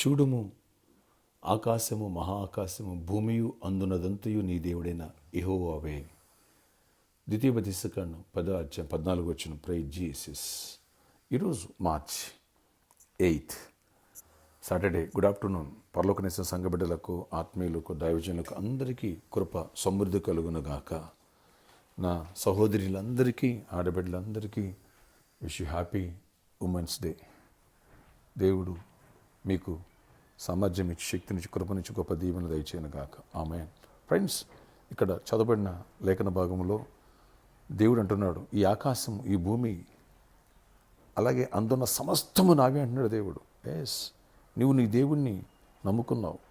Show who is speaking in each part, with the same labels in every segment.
Speaker 1: చూడుము, ఆకాశము మహా ఆకాశము భూమియు అందునదంతయు నీ దేవుడైన యెహోవావే. ద్వితీయోపదేశకాండం 10:14 ప్రైజ్ జీసస్. ఈరోజు మార్చ్ 8 సాటర్డే. Good afternoon. పరలోకనేసిన సంఘ బిడ్డలకు, ఆత్మీయులకు, దైవజనులకు అందరికీ కృప సమృద్ధి కలుగునుగాక. నా సహోదరులందరికీ, ఆడబిడ్డలందరికీ wish you happy women's day. దేవుడు మీకు సామర్థ్యం ఇచ్చి, శక్తినిచ్చి, కృపనిచ్చి, గొప్ప దీవెన దయచేయను గాక. ఆమేన్. ఫ్రెండ్స్, ఇక్కడ చదవబడిన లేఖన భాగంలో దేవుడు అంటున్నాడు, ఈ ఆకాశం, ఈ భూమి, అలాగే అందున్న సమస్తము నావే అంటున్నాడు దేవుడు. ఎస్, నువ్వు నీ దేవుణ్ణి నమ్ముకున్నావు,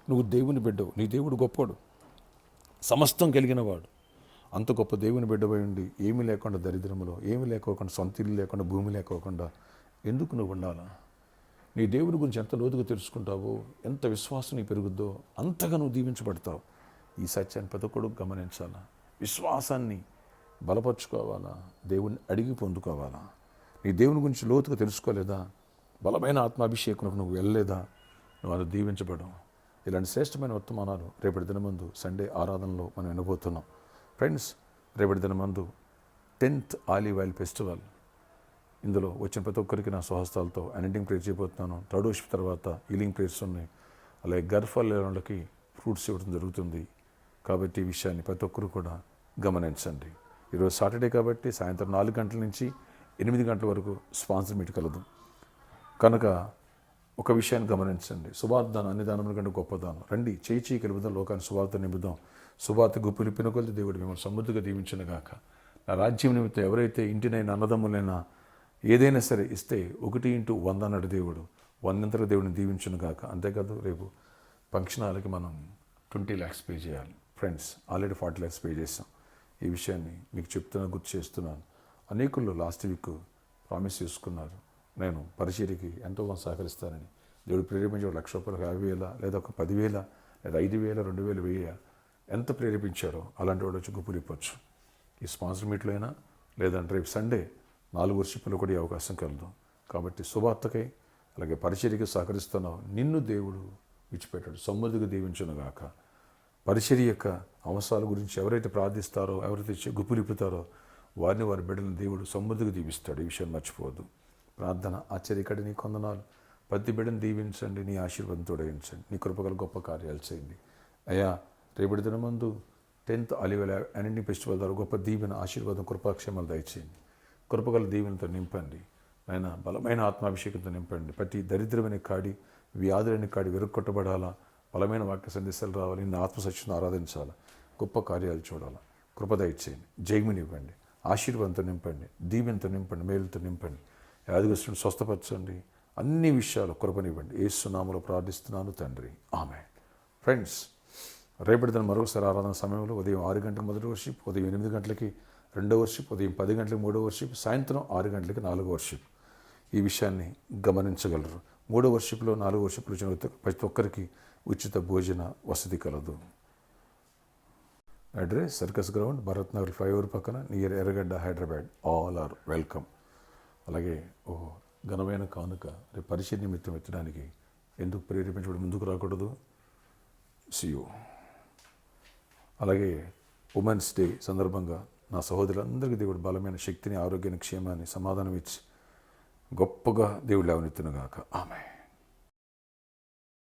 Speaker 1: నువ్వు దేవుని బిడ్డవు. నీ దేవుడు గొప్పవాడు, సమస్తం కలిగినవాడు. అంత గొప్ప దేవుని బిడ్డవై ఉండి ఏమీ లేకుండా, దరిద్రములో ఏమీ లేకోకుండా, సొంత ఇల్లు లేకుండా, భూమి లేకోకుండా ఎందుకు నువ్వు ఉండాలా? నీ దేవుని గురించి ఎంత లోతుగా తెలుసుకుంటావో, ఎంత విశ్వాసం నీ పెరుగుద్దో అంతగా నువ్వు దీవించబడతావు. ఈ సత్యాన్ని ప్రతి ఒక్కడు గమనించాలా. విశ్వాసాన్ని బలపరుచుకోవాలా, దేవుణ్ణి అడిగి పొందుకోవాలా. నీ దేవుని గురించి లోతుగా తెలుసుకోలేదా, బలమైన ఆత్మాభిషేకం నువ్వు వెళ్ళలేదా, నువ్వు అది దీవించబడవు. ఇలాంటి శ్రేష్టమైన వర్తమానాలు రేపటి దినమందు సండే ఆరాధనలో మనం వినబోతున్నాం. ఫ్రెండ్స్, రేపటి దినమందు 10th ఆలివ్ ఆయిల్ ఫెస్టివల్. ఇందులో వచ్చిన ప్రతి ఒక్కరికి నా స్వహస్తాలతో అనింటింగ్ ప్రేయర్ చేయబోతున్నాను. థర్డ్ వర్షిప్ తర్వాత హీలింగ్ ప్రేయర్స్ ఉన్నాయి. అలాగే గర్భఫలాలకి ఫ్రూట్స్ ఇవ్వడం జరుగుతుంది. కాబట్టి ఈ విషయాన్ని ప్రతి ఒక్కరు కూడా గమనించండి. ఈరోజు సాటర్డే కాబట్టి సాయంత్రం 4 గంటల నుంచి 8 గంటల వరకు స్పాన్సర్ మీట్ కలదు. కనుక ఒక విషయాన్ని గమనించండి. సువార్తదానం అన్ని దానముల కంటే గొప్పదానం. రండి, చేయి కలుపుదాం, లోకాన్ని సువార్త నింపుదాం. సువార్త గుప్పులు పినుకొలిది దేవుడు మిమ్మల్ని సమృద్ధిగా దీవించిన గాక. నా రాజ్యం నిమిత్తం ఎవరైతే ఇంటినైనా, అన్నదమ్ములైనా ఏదైనా సరే ఇస్తే 1x100 అన్నాడు దేవుడు. 100 దేవుడిని దీవించును గాక. అంతేకాదు, రేపు ఫంక్షన్ హాల్కి మనం 20 lakhs పే చేయాలి. ఫ్రెండ్స్, ఆల్రెడీ 40 lakhs పే చేసాం. ఈ విషయాన్ని మీకు గుర్తు చేస్తున్నాను. అనేకులు లాస్ట్ వీక్ ప్రామిస్ చేసుకున్నారు, నేను పరిచర్యకి ఎంతో కొంత సహకరిస్తానని. దేవుడు ప్రేరేపించి ₹1,00,000, 50,000 లేదా ఒక 10,000 లేదా 5,000, 2,000, 1,000 ఎంత ప్రేరేపించారో అలాంటి వాడు వచ్చి గుప్పులు ఇప్పొచ్చు. ఈ స్పాన్సర్ మీట్లో అయినా, లేదంటే రేపు సండే 4 వర్షిప్లో కూడా ఈ అవకాశం కలదు. కాబట్టి సువార్తకై అలాగే పరిచర్యకి సహకరిస్తున్నావు, నిన్ను దేవుడు విడిచిపెట్టాడు. సమృద్ధిగా దీవించును గాక. పరిచర్య యొక్క అవసరాల గురించి ఎవరైతే ప్రార్థిస్తారో, ఎవరైతే గుప్పులిప్పుతారో వారిని, వారి బిడ్డలను దేవుడు సమృద్ధిగా దీవిస్తాడు. ఈ విషయం మర్చిపోవద్దు. ప్రార్థన ఆశ్చర్యకడి నీ కొందనాలు. ప్రతి బిడ్డను దీవించండి, నీ ఆశీర్వాదంతో తోడగించండి, నీ కృపగల గొప్ప కార్యాలు చేయండి. అయ్యా, రేపటి దినమందు 10th ఆలివ్ ఆయిల్ అనింటింగ్ ఫెస్టివల్ ద్వారా గొప్ప దీవెన, ఆశీర్వాదం, కృపాక్షేమాలు దయచేయండి. కృపగల దీవెనతో నింపండి. ఆయన బలమైన ఆత్మాభిషేకంతో నింపండి. ప్రతి దరిద్రమైన కాడి, వ్యాధులైన కాడి వెరుక్కొట్టబడాలా. బలమైన వాక్య సందేశాలు రావాలి. నిన్న ఆత్మసత్యం ఆరాధించాలా. గొప్ప కార్యాలు చూడాలా. కృప దయచేయండి. జయమునివ్వండి. ఆశీర్వాదంతో నింపండి. దీవెనతో నింపండి. మేలుతో నింపండి. వ్యాధిగ్రస్తులను స్వస్థపరచండి. అన్ని విషయాలు కృపనివ్వండి. యేసు నామములో ప్రార్థిస్తున్నాను తండ్రి, ఆమేన్. ఫ్రెండ్స్, రేపటి దిన మరొకసారి ఆరాధన సమయంలో ఉదయం 6 గంటలకు మొదటి వర్షిప్, ఉదయం 8 గంటలకి 2వ వర్షిప్, ఉదయం 10 గంటలకు 3వ వర్షిప్, సాయంత్రం 6 గంటలకి 4వ వర్షిప్. ఈ విషయాన్ని గమనించగలరు. 3వ వర్షిప్లో, 4వ వర్షిప్లో వచ్చిన ప్రతి ఒక్కరికి ఉచిత భోజన వసతి కలదు. Address circus ground, Bharat Nagar flyover పక్కన, నియర్ ఎర్రగడ్డ, హైదరాబాద్. All are welcome. అలాగే ఘనమైన కానుక రేపు పరిచయ నిమిత్తం ఎత్తడానికి ఎందుకు ప్రేరేపించబడి ముందుకు రాకూడదు? సియు. అలాగే ఉమెన్స్ డే సందర్భంగా నా సహోదరులందరికీ దేవుడు బలమైన శక్తిని, ఆరోగ్యాన్ని, క్షేమాన్ని, సమాధానం ఇచ్చి గొప్పగా దేవుడు లేవనెత్తును గాక. ఆమేన్.